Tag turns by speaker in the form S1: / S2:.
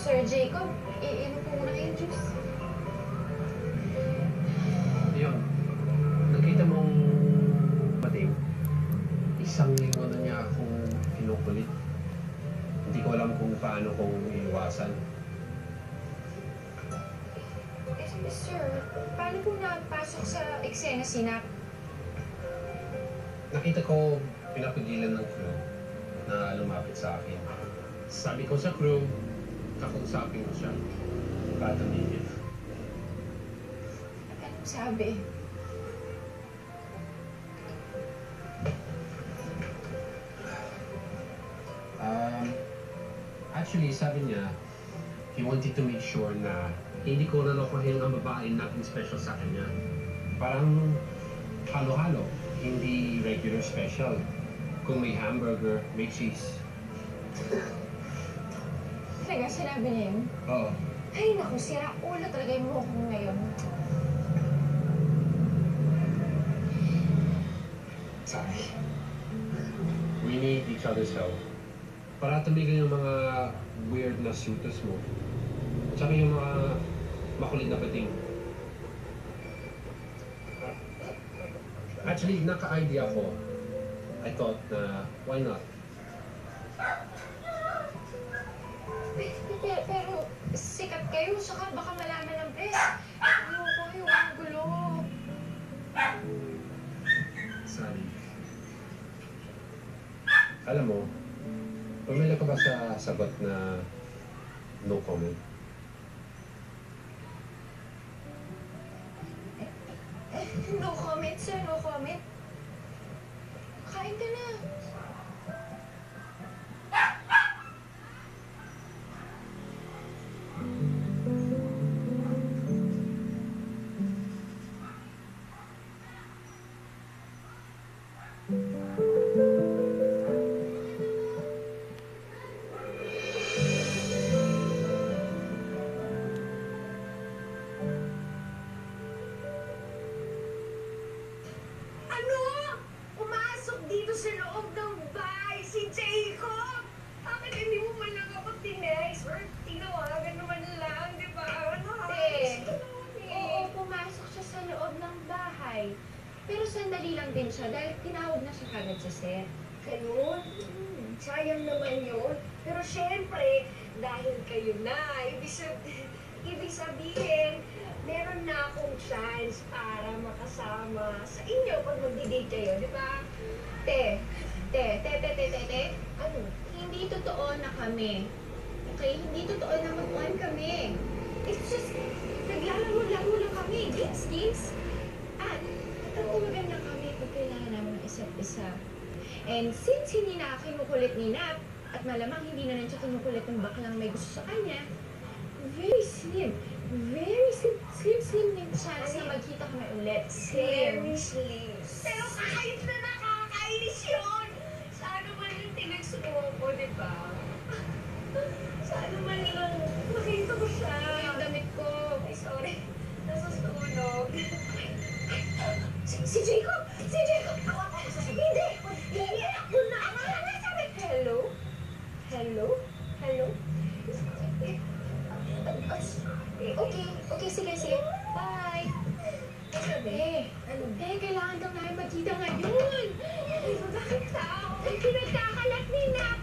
S1: Sir Jacob, iinom po muna kayong juice.
S2: Ayun, nakita mong bading, isang linggo na niya akong kinukulit. Hindi ko alam kung paano kong iiwasan.
S1: Sir, paano po napasok sa eksena si Nap?
S2: Nakita ko pinapigilan ng crew na lumapit sa akin. Sabi ko sa crew, kakausapin ko siya para tumigil.
S1: Anong sabi?
S2: Actually, sabi niya, he wanted to make sure na hindi ko nalokohin ang babae natin special sa kanya. Parang halo-halo, hindi regular special. Kung may hamburger, may cheese.
S1: Talaga, sinabi niya yun?
S2: Oo.
S1: Ay, naku, sira ulo talaga yung mukha ko ngayon.
S2: Sorry. We need each other's help. Para tumigil yung mga weird na suitos mo. At saka yung mga makulit na pating. Actually, naka-idea ko. I thought na, why not?
S1: Pero sikat kayo, saka baka malaman ng press. Ayoko, yung gulo.
S2: Sorry. Alam mo, pumila ka ba sa sagot na no comment?
S1: No comment, sir. No comment. Kain ka na.
S3: Sa loob ng bahay, si Jacob! Bakit hindi mo man lang ako tinext or tinawagan naman lang, di ba?
S1: Oo, pumasok siya sa loob ng bahay. Pero sandali lang din siya dahil tinawag na siya kagad sa set.
S3: Ganun? Sayang naman yun. Pero syempre, dahil kayo na, ibig sabihin, meron na akong chance para makasama sa inyo pag magdi-date kayo, di ba?
S1: Te.
S3: Ano?
S1: Hindi totoo na kami. Okay? Hindi totoo na mag-on kami. It's just, naglalaro-laro lang kami. Games. At, tatawagan na kami pag kailangan namin ng isa't isa. And since hindi na kinukulit ni Nap, at malamang hindi na siya kinukulit ng baklang may gusto sa kanya, very slim yung chance na magkita kami ulit.
S3: Very slim. Pero kahit na nakakainis yun, sana man yung tinagsuko ko, di ba? Sana man lang makita ko siya.
S1: Yung damit ko.
S3: Ay, sorry. Nasusunog.
S1: Si Jacob! Si Jacob! Hindi! Hindi! Yun na! Sabi! Hello? Hello? Hello? Okay, sige. Bye!
S3: Sabi? Ano?
S1: Kailangan daw namin magkita ngayon!
S3: Bakit tao? Pinagkakalat ni Nap